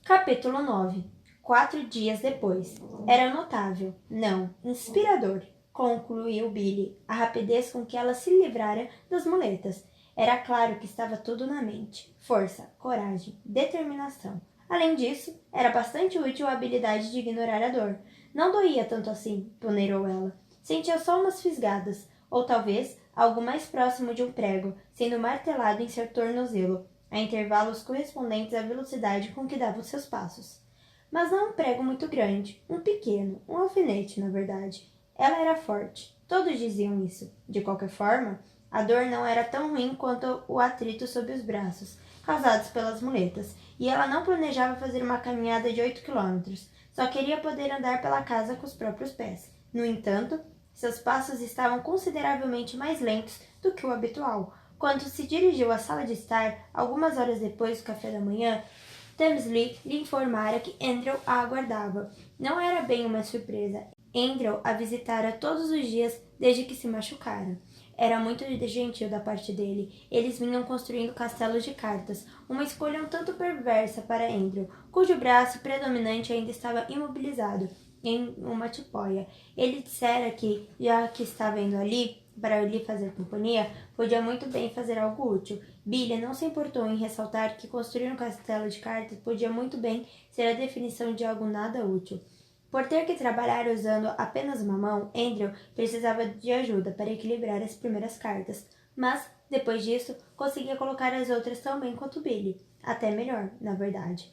Capítulo 9. 4 dias depois. Era notável, não, inspirador, concluiu Billy, a rapidez com que ela se livrara das muletas. Era claro que estava tudo na mente. Força, coragem, determinação. Além disso, era bastante útil a habilidade de ignorar a dor. Não doía tanto assim, ponderou ela. Sentia só umas fisgadas, ou talvez algo mais próximo de um prego, sendo martelado em seu tornozelo, a intervalos correspondentes à velocidade com que dava os seus passos. Mas não um prego muito grande, um pequeno, um alfinete, na verdade. Ela era forte, todos diziam isso. De qualquer forma, a dor não era tão ruim quanto o atrito sob os braços, causados pelas muletas, e ela não planejava fazer uma caminhada de 8 quilômetros. Só queria poder andar pela casa com os próprios pés. No entanto, seus passos estavam consideravelmente mais lentos do que o habitual. Quando se dirigiu à sala de estar, algumas horas depois do café da manhã, Tamsley lhe informara que Andrew a aguardava. Não era bem uma surpresa. Andrew a visitara todos os dias desde que se machucara. Era muito gentil da parte dele. Eles vinham construindo castelos de cartas, uma escolha um tanto perversa para Andrew, cujo braço predominante ainda estava imobilizado em uma tipóia. Ele dissera que, já que estava indo ali para lhe fazer companhia, podia muito bem fazer algo útil. Billy não se importou em ressaltar que construir um castelo de cartas podia muito bem ser a definição de algo nada útil. Por ter que trabalhar usando apenas uma mão, Andrew precisava de ajuda para equilibrar as primeiras cartas, mas, depois disso, conseguia colocar as outras tão bem quanto Billy, até melhor, na verdade.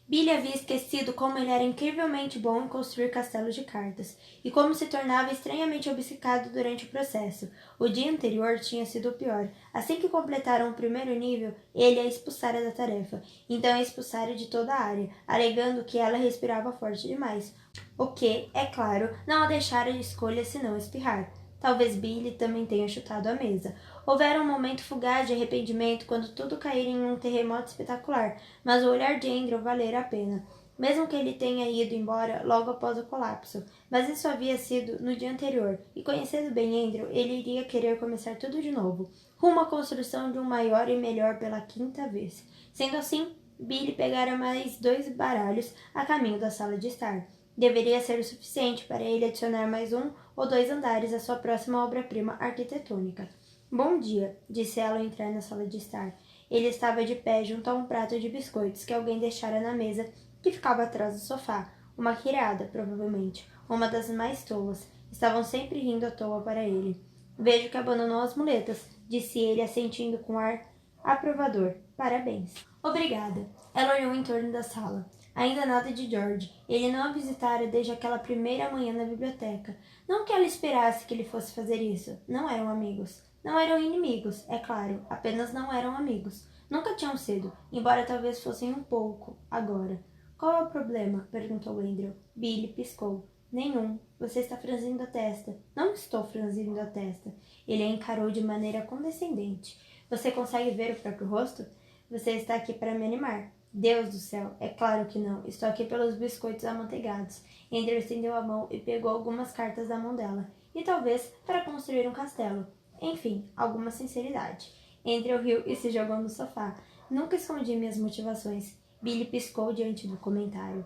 Billy havia esquecido como ele era incrivelmente bom em construir castelos de cartas, e como se tornava estranhamente obcecado durante o processo. O dia anterior tinha sido o pior. Assim que completaram o primeiro nível, ele a expulsara da tarefa, então a expulsara de toda a área, alegando que ela respirava forte demais, o que, é claro, não a deixara de escolha senão espirrar. Talvez Billy também tenha chutado a mesa. Houvera um momento fugaz de arrependimento quando tudo caíra em um terremoto espetacular, mas o olhar de Andrew valera a pena, mesmo que ele tenha ido embora logo após o colapso. Mas isso havia sido no dia anterior, e conhecendo bem Andrew, ele iria querer começar tudo de novo, rumo à construção de um maior e melhor pela 5ª vez. Sendo assim, Billy pegara mais 2 baralhos a caminho da sala de estar. Deveria ser o suficiente para ele adicionar mais 1 ou 2 andares à sua próxima obra-prima arquitetônica. Bom dia, disse ela ao entrar na sala de estar. Ele estava de pé junto a um prato de biscoitos que alguém deixara na mesa que ficava atrás do sofá. Uma criada, provavelmente, uma das mais tolas. Estavam sempre rindo à toa para ele. Vejo que abandonou as muletas, disse ele, assentindo com ar aprovador. Parabéns. Obrigada. Ela olhou em torno da sala. Ainda nada de George. Ele não a visitara desde aquela primeira manhã na biblioteca. Não que ela esperasse que ele fosse fazer isso. Não eram amigos. Não eram inimigos, é claro. Apenas não eram amigos. Nunca tinham sido, embora talvez fossem um pouco, agora. Qual é o problema? Perguntou Andrew. Billy piscou. Nenhum. Você está franzindo a testa. Não estou franzindo a testa. Ele a encarou de maneira condescendente. Você consegue ver o próprio rosto? Você está aqui para me animar. Deus do céu, é claro que não. Estou aqui pelos biscoitos amanteigados. Andrew estendeu a mão e pegou algumas cartas da mão dela. E talvez para construir um castelo. Enfim, alguma sinceridade. Andrew riu e se jogou no sofá. Nunca escondi minhas motivações. Billy piscou diante do comentário.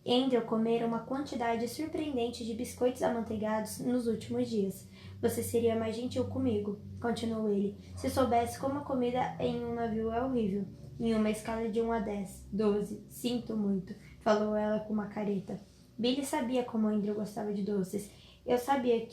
Andrew comera uma quantidade surpreendente de biscoitos amanteigados nos últimos dias. Você seria mais gentil comigo, continuou ele, se soubesse como a comida em um navio é horrível. Em uma escala de 1 a 10, 12, sinto muito, falou ela com uma careta. Billy sabia como Andrew gostava de doces. Eu sabia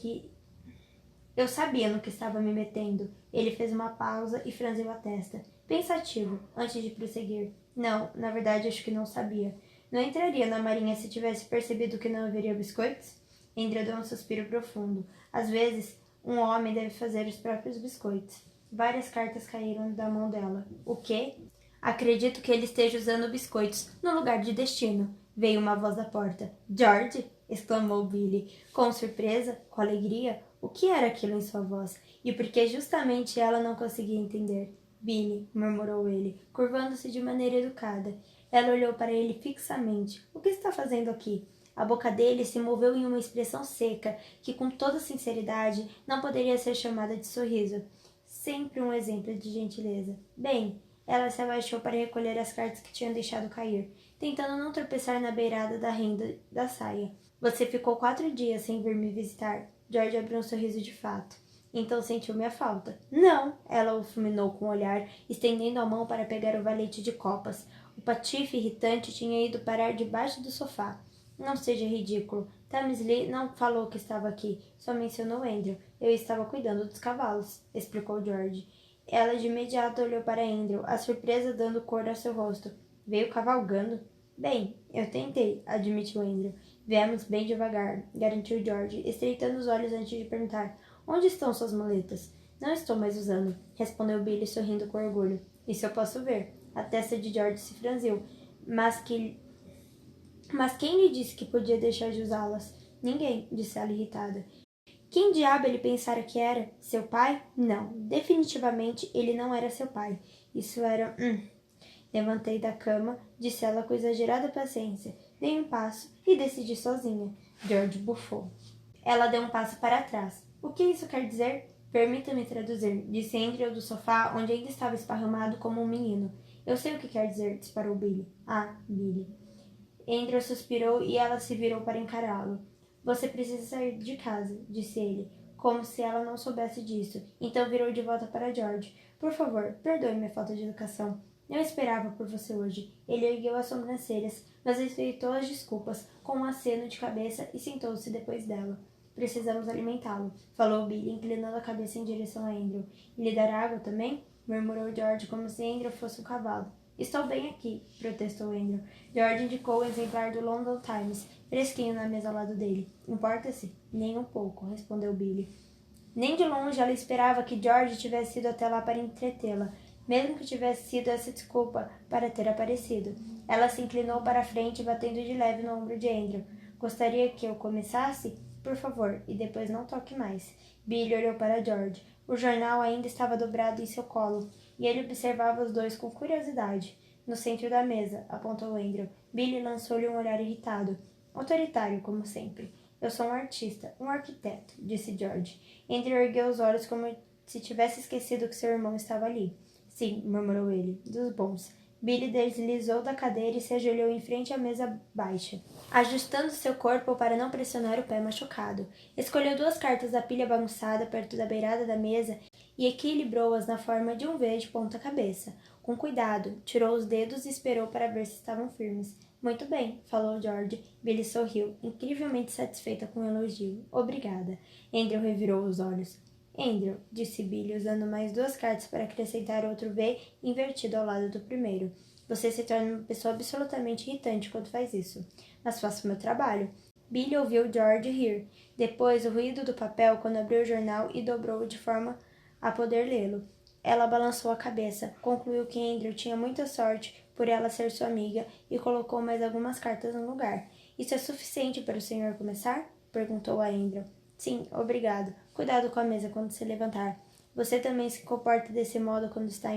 no que estava me metendo. Ele fez uma pausa e franziu a testa, pensativo, antes de prosseguir. Não, na verdade acho que não sabia. Não entraria na marinha se tivesse percebido que não haveria biscoitos? Andrew deu um suspiro profundo. Às vezes, um homem deve fazer os próprios biscoitos. Várias cartas caíram da mão dela. O quê? Acredito que ele esteja usando biscoitos no lugar de destino. Veio uma voz da porta. George? Exclamou Billy, com surpresa, com alegria. O que era aquilo em sua voz? E por que justamente ela não conseguia entender? Billy, murmurou ele, curvando-se de maneira educada. Ela olhou para ele fixamente. O que está fazendo aqui? A boca dele se moveu em uma expressão seca, que com toda sinceridade não poderia ser chamada de sorriso. Sempre um exemplo de gentileza. Bem, Ela se abaixou para recolher as cartas que tinha deixado cair, tentando não tropeçar na beirada da renda da saia. Você ficou 4 dias sem vir me visitar. George abriu um sorriso de fato. Então sentiu minha falta. Não, ela o fulminou com o olhar, estendendo a mão para pegar o valete de copas. O patife irritante tinha ido parar debaixo do sofá. Não seja ridículo. Tamsley não falou que estava aqui, só mencionou Andrew. Eu estava cuidando dos cavalos, explicou George. Ela de imediato olhou para Andrew, a surpresa dando cor ao seu rosto. Veio cavalgando? Bem, eu tentei, admitiu Andrew. Viemos bem devagar, garantiu George, estreitando os olhos antes de perguntar. Onde estão suas muletas? Não estou mais usando, respondeu Billy sorrindo com orgulho. Isso eu posso ver. A testa de George se franziu. Mas quem lhe disse que podia deixar de usá-las? Ninguém, disse ela irritada. Quem diabo ele pensara que era? Seu pai? Não, definitivamente ele não era seu pai. Isso era... Levantei da cama, disse ela com exagerada paciência. Dei um passo e decidi sozinha. George bufou. Ela deu um passo para trás. O que isso quer dizer? Permita-me traduzir, disse Andrew do sofá, onde ainda estava esparramado como um menino. Eu sei o que quer dizer, disparou Billy. Ah, Billy. Andrew suspirou e ela se virou para encará-lo. Você precisa sair de casa, disse ele, como se ela não soubesse disso. Então virou de volta para George. Por favor, perdoe minha falta de educação. Não esperava por você hoje. Ele ergueu as sobrancelhas, mas aceitou as desculpas, com um aceno de cabeça e sentou-se depois dela. Precisamos alimentá-lo, falou Billy, inclinando a cabeça em direção a Andrew. E lhe dar água também? Murmurou George, como se Andrew fosse um cavalo. Estou bem aqui, protestou Andrew. George indicou o exemplar do London Times, fresquinho na mesa ao lado dele. Importa-se? Nem um pouco, respondeu Billy. Nem de longe ela esperava que George tivesse ido até lá para entretê-la, mesmo que tivesse sido essa desculpa para ter aparecido. Ela se inclinou para a frente, batendo de leve no ombro de Andrew. Gostaria que eu começasse? Por favor, e depois não toque mais. Billy olhou para George. O jornal ainda estava dobrado em seu colo, e ele observava os dois com curiosidade. No centro da mesa, apontou Andrew. Billy lançou-lhe um olhar irritado. Autoritário, como sempre. Eu sou um artista, um arquiteto, disse George. Andrew ergueu os olhos como se tivesse esquecido que seu irmão estava ali. Sim, murmurou ele, dos bons. Billy deslizou da cadeira e se ajoelhou em frente à mesa baixa, ajustando seu corpo para não pressionar o pé machucado. Escolheu 2 cartas da pilha bagunçada perto da beirada da mesa e equilibrou-as na forma de um V de ponta cabeça. Com cuidado, tirou os dedos e esperou para ver se estavam firmes. Muito bem, falou George. Billy sorriu, incrivelmente satisfeita com o elogio. Obrigada. Andrew revirou os olhos. Andrew, disse Billy, usando mais 2 cartas para acrescentar outro V invertido ao lado do primeiro. Você se torna uma pessoa absolutamente irritante quando faz isso. Mas faço o meu trabalho. Billy ouviu George rir. Depois, o ruído do papel quando abriu o jornal e dobrou-o de forma a poder lê-lo. Ela balançou a cabeça, concluiu que Andrew tinha muita sorte por ela ser sua amiga e colocou mais algumas cartas no lugar. Isso é suficiente para o senhor começar? Perguntou a Andrew. Sim, obrigado. Cuidado com a mesa quando se levantar. Você também se comporta desse modo quando está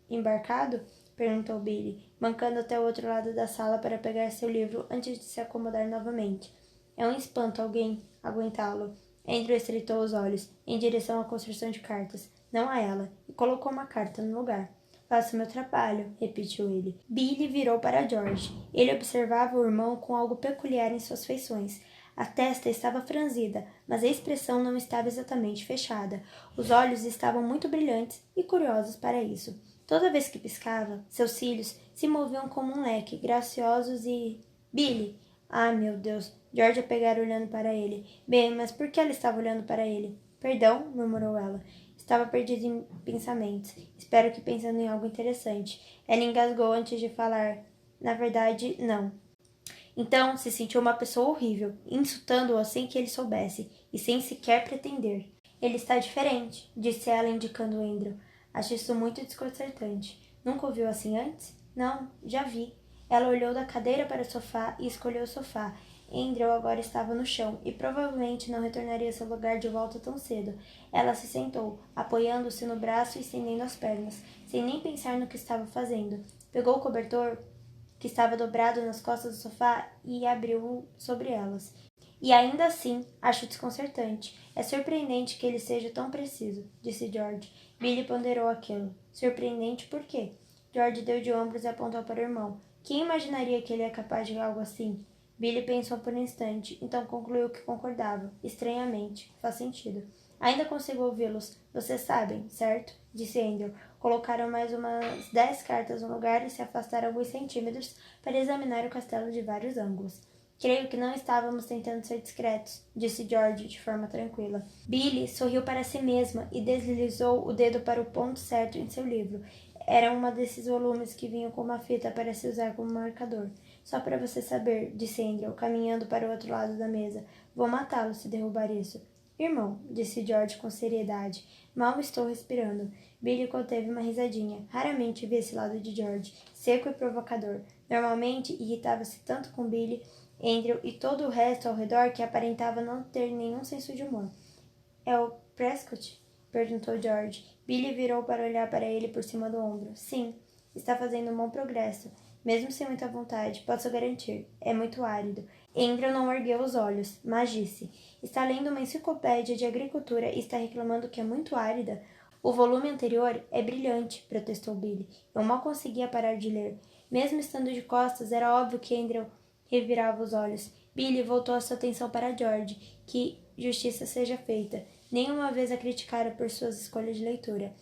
embarcado? Perguntou Billy, mancando até o outro lado da sala para pegar seu livro antes de se acomodar novamente. É um espanto alguém aguentá-lo. Andrew estreitou os olhos, em direção à construção de cartas, não a ela, e colocou uma carta no lugar. Faço meu trabalho, repetiu ele. Billy virou para George. Ele observava o irmão com algo peculiar em suas feições. A testa estava franzida, mas a expressão não estava exatamente fechada. Os olhos estavam muito brilhantes e curiosos para isso. Toda vez que piscava, seus cílios se moviam como um leque, graciosos e... Billy! Ah, meu Deus! George a pegar olhando para ele. Bem, mas por que ela estava olhando para ele? Perdão, murmurou ela. Estava perdida em pensamentos. Espero que pensando em algo interessante. Ela engasgou antes de falar. Na verdade, não. Então, se sentiu uma pessoa horrível, insultando-o sem que ele soubesse, e sem sequer pretender. Ele está diferente, disse ela, indicando Andrew. Acho isso muito desconcertante. Nunca o viu assim antes? Não, já vi. Ela olhou da cadeira para o sofá e escolheu o sofá. Andrew agora estava no chão e provavelmente não retornaria ao seu lugar de volta tão cedo. Ela se sentou, apoiando-se no braço e estendendo as pernas, sem nem pensar no que estava fazendo. Pegou o cobertor que estava dobrado nas costas do sofá e abriu-o sobre elas. E ainda assim, acho desconcertante. É surpreendente que ele seja tão preciso, disse George. Billy ponderou aquilo. Surpreendente por quê? George deu de ombros e apontou para o irmão. Quem imaginaria que ele é capaz de algo assim? Billy pensou por um instante, então concluiu que concordava. Estranhamente. Faz sentido. Ainda consigo ouvi-los. Vocês sabem, certo? Disse Andrew. Colocaram mais umas 10 cartas no lugar e se afastaram alguns centímetros para examinar o castelo de vários ângulos. Creio que não estávamos tentando ser discretos, disse George de forma tranquila. Billy sorriu para si mesma e deslizou o dedo para o ponto certo em seu livro. Era um desses volumes que vinham com uma fita para se usar como marcador. Só para você saber, disse Andrew, caminhando para o outro lado da mesa. Vou matá-lo se derrubar isso. Irmão, disse George com seriedade, mal estou respirando. Billy conteve uma risadinha. Raramente via esse lado de George, seco e provocador. Normalmente irritava-se tanto com Billy, Andrew e todo o resto ao redor que aparentava não ter nenhum senso de humor. É o Prescott? Perguntou George. Billy virou para olhar para ele por cima do ombro. Sim, está fazendo um bom progresso. Mesmo sem muita vontade, posso garantir. É muito árido. Andrew não ergueu os olhos, mas disse. Está lendo uma enciclopédia de agricultura e está reclamando que é muito árida? O volume anterior é brilhante, protestou Billy. Eu mal conseguia parar de ler. Mesmo estando de costas, era óbvio que Andrew revirava os olhos. Billy voltou a sua atenção para George, que justiça seja feita. Nenhuma vez a criticara por suas escolhas de leitura.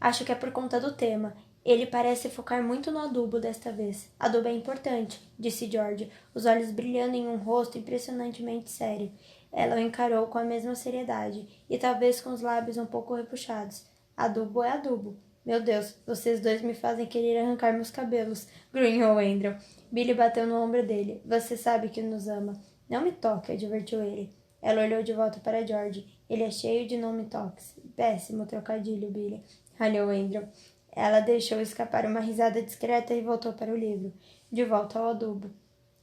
Acho que é por conta do tema. Ele parece focar muito no adubo desta vez. Adubo é importante, disse George, os olhos brilhando em um rosto impressionantemente sério. Ela o encarou com a mesma seriedade, e talvez com os lábios um pouco repuxados. Adubo é adubo. Meu Deus, vocês dois me fazem querer arrancar meus cabelos, grunhou Andrew. Billy bateu no ombro dele. Você sabe que nos ama. Não me toque, advertiu ele. Ela olhou de volta para George. Ele é cheio de não me toques. Péssimo trocadilho, Billy. Ralhou Andrew. Ela deixou escapar uma risada discreta e voltou para o livro. De volta ao adubo.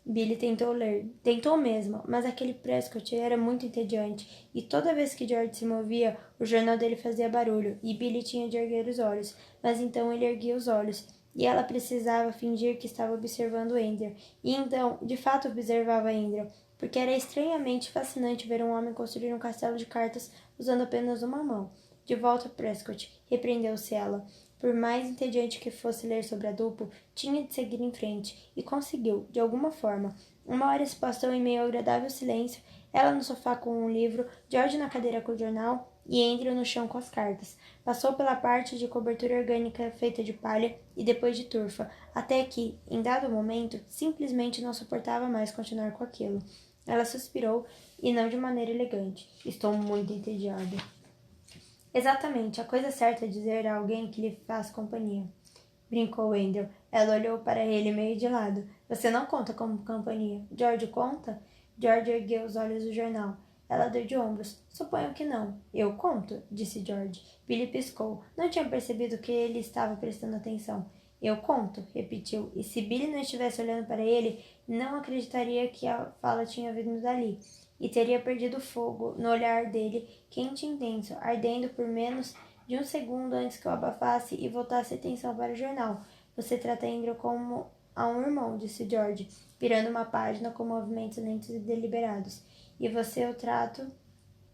Billy tentou ler. Tentou mesmo, mas aquele Prescott era muito entediante, e toda vez que George se movia, o jornal dele fazia barulho, e Billy tinha de erguer os olhos. Mas então ele erguia os olhos, e ela precisava fingir que estava observando Andrew. E então, de fato, observava Andrew, porque era estranhamente fascinante ver um homem construir um castelo de cartas usando apenas uma mão. De volta, Prescott, repreendeu-se ela. Por mais entediante que fosse ler sobre Adupo, tinha de seguir em frente, e conseguiu, de alguma forma. Uma hora se passou em meio ao agradável silêncio, ela no sofá com um livro, George na cadeira com o jornal e Andrew no chão com as cartas. Passou pela parte de cobertura orgânica feita de palha e depois de turfa, até que, em dado momento, simplesmente não suportava mais continuar com aquilo. Ela suspirou, e não de maneira elegante. Estou muito entediada. Exatamente, a coisa certa é dizer a alguém que lhe faz companhia. Brincou Andrew. Ela olhou para ele meio de lado. Você não conta como companhia. George conta? George ergueu os olhos do jornal. Ela deu de ombros. Suponho que não. Eu conto, disse George. Billy piscou. Não tinha percebido que ele estava prestando atenção. Eu conto, repetiu, e se Billy não estivesse olhando para ele, não acreditaria que a fala tinha vindo dali, e teria perdido o fogo no olhar dele, quente e intenso, ardendo por menos de um segundo antes que eu abafasse e voltasse a atenção para o jornal. Você trata Andrew como a um irmão, disse George, virando uma página com movimentos lentos e deliberados. E você o trato...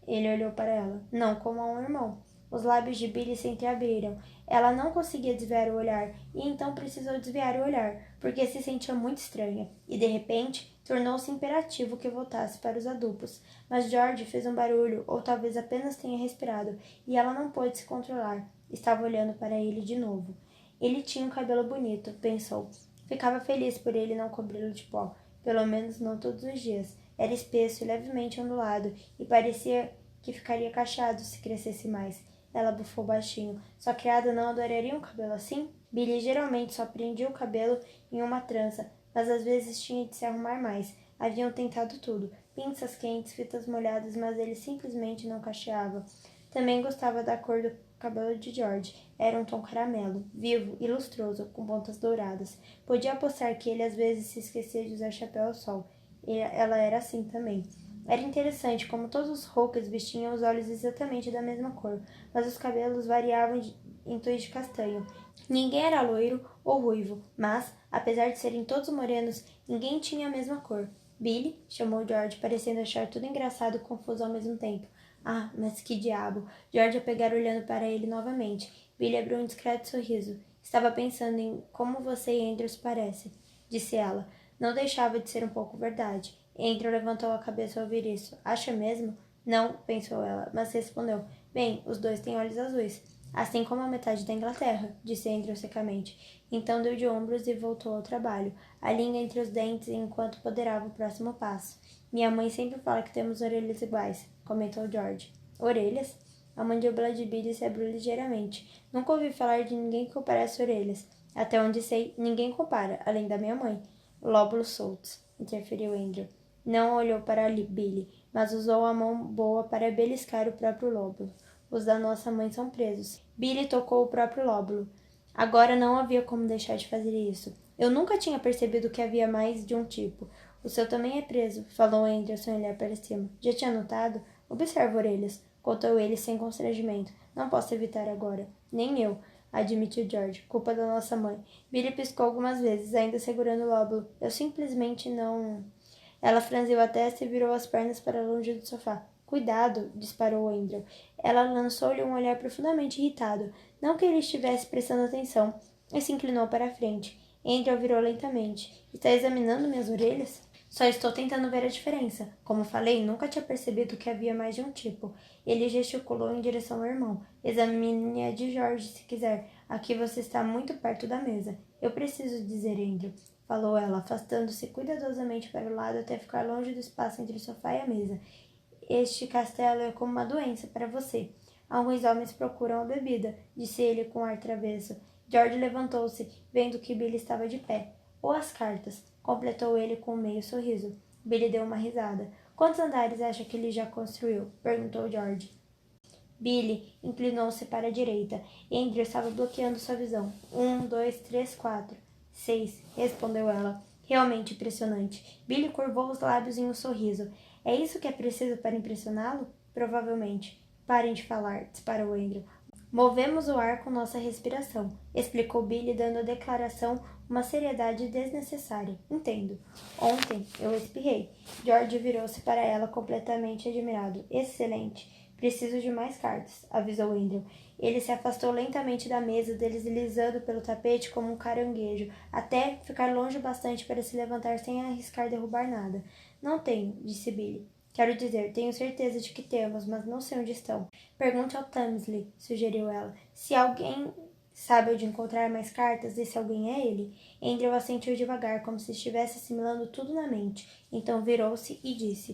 Ele olhou para ela. Não como a um irmão. Os lábios de Billy se entreabriram. Ela não conseguia desviar o olhar, e então precisou desviar o olhar, porque se sentia muito estranha, e de repente tornou-se imperativo que voltasse para os adultos. Mas George fez um barulho, ou talvez apenas tenha respirado, e ela não pôde se controlar. Estava olhando para ele de novo. Ele tinha um cabelo bonito, pensou. Ficava feliz por ele não cobri-lo de pó, pelo menos não todos os dias. Era espesso e levemente ondulado, e parecia que ficaria cacheado se crescesse mais. Ela bufou baixinho. Sua criada não adoraria um cabelo assim? Billy geralmente só prendia o cabelo em uma trança, mas às vezes tinha de se arrumar mais. Haviam tentado tudo. Pinças quentes, fitas molhadas, mas ele simplesmente não cacheava. Também gostava da cor do cabelo de George. Era um tom caramelo, vivo e lustroso, com pontas douradas. Podia apostar que ele às vezes se esquecia de usar chapéu ao sol. E ela era assim também. Era interessante como todos os Hawkes vestiam os olhos exatamente da mesma cor, mas os cabelos variavam em tons de castanho. Ninguém era loiro ou ruivo, mas, apesar de serem todos morenos, ninguém tinha a mesma cor. Billy, chamou George, parecendo achar tudo engraçado e confuso ao mesmo tempo. Ah, mas que diabo! George a pegar olhando para ele novamente. Billy abriu um discreto sorriso. Estava pensando em como você e Andrew se parecem, disse ela. Não deixava de ser um pouco verdade. Andrew levantou a cabeça ao ouvir isso. Acha mesmo? Não, pensou ela, mas respondeu. Bem, os dois têm olhos azuis. Assim como a metade da Inglaterra, disse Andrew secamente. Então deu de ombros e voltou ao trabalho, a língua entre os dentes enquanto ponderava o próximo passo. Minha mãe sempre fala que temos orelhas iguais, comentou George. Orelhas? A mandíbula de Billy se abriu ligeiramente. Nunca ouvi falar de ninguém que comparasse orelhas. Até onde sei, ninguém compara, além da minha mãe. Lóbulos soltos, interferiu Andrew. Não olhou para Billy, mas usou a mão boa para beliscar o próprio lóbulo. Os da nossa mãe são presos. Billy tocou o próprio lóbulo. Agora não havia como deixar de fazer isso. Eu nunca tinha percebido que havia mais de um tipo. O seu também é preso, falou Andrew sem olhar para cima. Já tinha notado? Observa orelhas, contou ele sem constrangimento. Não posso evitar agora. Nem eu, admitiu George. Culpa da nossa mãe. Billy piscou algumas vezes, ainda segurando o lóbulo. Eu simplesmente não... Ela franziu a testa e virou as pernas para longe do sofá. Cuidado, disparou Andrew. Ela lançou-lhe um olhar profundamente irritado. Não que ele estivesse prestando atenção, e se inclinou para a frente. Andrew virou lentamente. Está examinando minhas orelhas? Só estou tentando ver a diferença. Como falei, nunca tinha percebido que havia mais de um tipo. Ele gesticulou em direção ao irmão. Examine a de George, se quiser. Aqui você está muito perto da mesa. Eu preciso dizer, Andrew, falou ela, afastando-se cuidadosamente para o lado até ficar longe do espaço entre o sofá e a mesa. Este castelo é como uma doença para você. Alguns homens procuram a bebida, disse ele com ar travesso. George levantou-se, vendo que Billy estava de pé. Ou as cartas, completou ele com um meio sorriso. Billy deu uma risada. Quantos andares acha que ele já construiu? Perguntou George. Billy inclinou-se para a direita. Andrew estava bloqueando sua visão. 1, 2, 3, 4. 6, respondeu ela. Realmente impressionante. Billy curvou os lábios em um sorriso. É isso que é preciso para impressioná-lo? Provavelmente. Parem de falar, disparou Andrew. Movemos o ar com nossa respiração, explicou Billy, dando à declaração uma seriedade desnecessária. Entendo. Ontem eu espirrei. George virou-se para ela completamente admirado. Excelente. Preciso de mais cartas, avisou Andrew. Ele se afastou lentamente da mesa, deslizando pelo tapete como um caranguejo, até ficar longe bastante para se levantar sem arriscar derrubar nada. Não tenho, disse Billy. Quero dizer, tenho certeza de que temos, mas não sei onde estão. Pergunte ao Tamsley, sugeriu ela. Se alguém sabe onde encontrar mais cartas, esse alguém é ele. Andrew assentiu devagar, como se estivesse assimilando tudo na mente. Então virou-se e disse: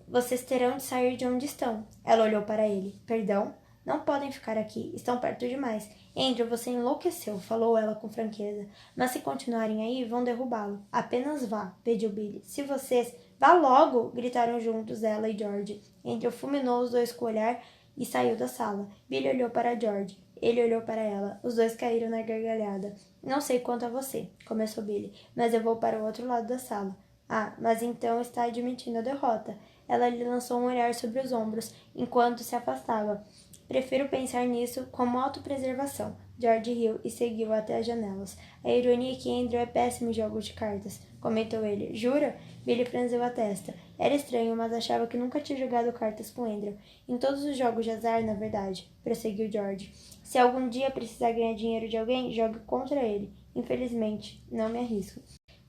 Vocês terão de sair de onde estão. Ela olhou para ele. Perdão? Não podem ficar aqui. Estão perto demais. Andrew, você enlouqueceu, falou ela com franqueza. Mas se continuarem aí, vão derrubá-lo. Apenas vá, pediu Billy. Se vocês... Vá logo! Gritaram juntos ela e George. Andrew fulminou os dois com o olhar e saiu da sala. Billy olhou para George. Ele olhou para ela. Os dois caíram na gargalhada. Não sei quanto a você, começou Billy, mas eu vou para o outro lado da sala. Ah, mas então está admitindo a derrota. Ela lhe lançou um olhar sobre os ombros, enquanto se afastava. Prefiro pensar nisso como autopreservação. George riu e seguiu até as janelas. A ironia é que Andrew é péssimo em jogos de cartas, comentou ele. Jura? Billy franziu a testa. Era estranho, mas achava que nunca tinha jogado cartas com Andrew. Em todos os jogos de azar, na verdade, prosseguiu George. Se algum dia precisar ganhar dinheiro de alguém, jogue contra ele. Infelizmente, não me arrisco.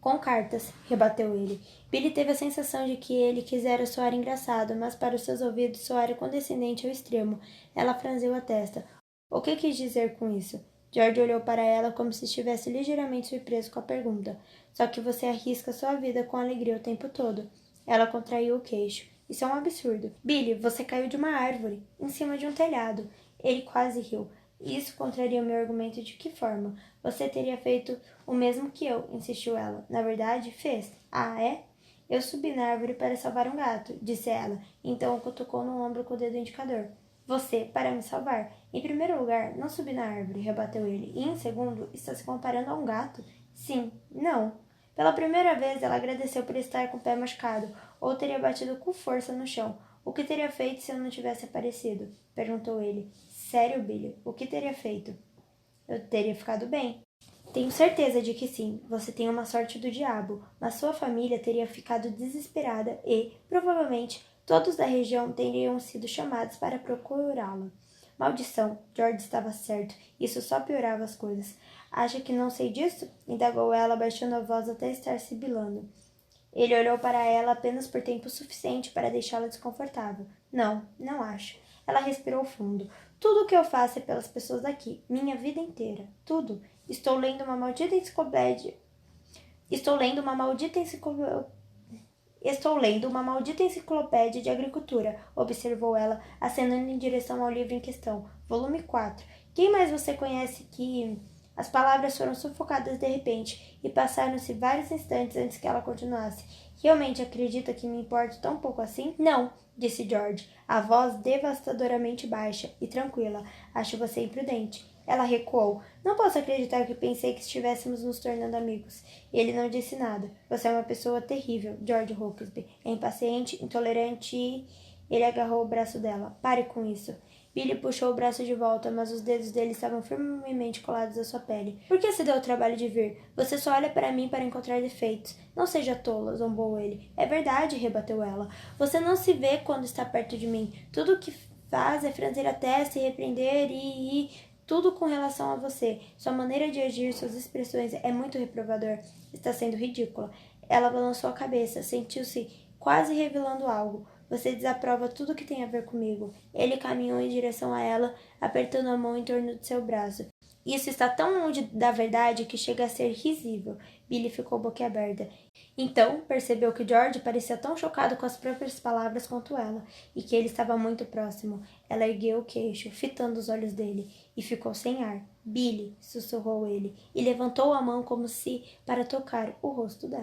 Com cartas, rebateu ele. Billy teve a sensação de que ele quisera soar engraçado, mas para os seus ouvidos soara condescendente ao extremo. Ela franziu a testa. O que quis dizer com isso? George olhou para ela como se estivesse ligeiramente surpreso com a pergunta. Só que você arrisca sua vida com alegria o tempo todo. Ela contraiu o queixo. Isso é um absurdo. Billy, você caiu de uma árvore, em cima de um telhado. Ele quase riu. Isso contraria o meu argumento de que forma? Você teria feito o mesmo que eu, insistiu ela. Na verdade, fez. Ah, é? Eu subi na árvore para salvar um gato, disse ela. Então cutucou no ombro com o dedo indicador. Você, para me salvar. Em primeiro lugar, não subi na árvore, rebateu ele. E em segundo, está se comparando a um gato? Sim, não. Pela primeira vez, ela agradeceu por estar com o pé machucado, ou teria batido com força no chão. O que teria feito se eu não tivesse aparecido? Perguntou ele. Sério, Billy, o que teria feito? Eu teria ficado bem. Tenho certeza de que sim, você tem uma sorte do diabo, mas sua família teria ficado desesperada e, provavelmente, todos da região teriam sido chamados para procurá-la. Maldição, George estava certo, isso só piorava as coisas. Acha que não sei disso? Indagou ela, baixando a voz até estar sibilando. Ele olhou para ela apenas por tempo suficiente para deixá-la desconfortável. Não, não acho. Ela respirou fundo. Tudo o que eu faço é pelas pessoas daqui, minha vida inteira. Tudo. Estou lendo uma maldita enciclopédia. Estou lendo uma maldita enciclopédia de agricultura, observou ela, acenando em direção ao livro em questão. Volume 4. Quem mais você conhece que... As palavras foram sufocadas de repente e passaram-se vários instantes antes que ela continuasse. Realmente acredita que me importo tão pouco assim? Não, disse George, a voz devastadoramente baixa e tranquila. Acho você imprudente. Ela recuou. Não posso acreditar que pensei que estivéssemos nos tornando amigos. Ele não disse nada. Você é uma pessoa terrível, George Hawksby. É impaciente, intolerante e... Ele agarrou o braço dela. Pare com isso. Billy puxou o braço de volta, mas os dedos dele estavam firmemente colados à sua pele. Por que se deu o trabalho de vir? Você só olha para mim para encontrar defeitos. Não seja tola, zombou ele. É verdade, rebateu ela. Você não se vê quando está perto de mim. Tudo o que faz é franzir a testa e repreender tudo com relação a você. Sua maneira de agir, suas expressões é muito reprovador. Está sendo ridícula. Ela balançou a cabeça, sentiu-se quase revelando algo. Você desaprova tudo que tem a ver comigo. Ele caminhou em direção a ela, apertando a mão em torno de seu braço. Isso está tão longe da verdade que chega a ser risível. Billy ficou boquiaberta. Então, percebeu que George parecia tão chocado com as próprias palavras quanto ela, e que ele estava muito próximo. Ela ergueu o queixo, fitando os olhos dele, e ficou sem ar. Billy, sussurrou ele, e levantou a mão como se para tocar o rosto dela.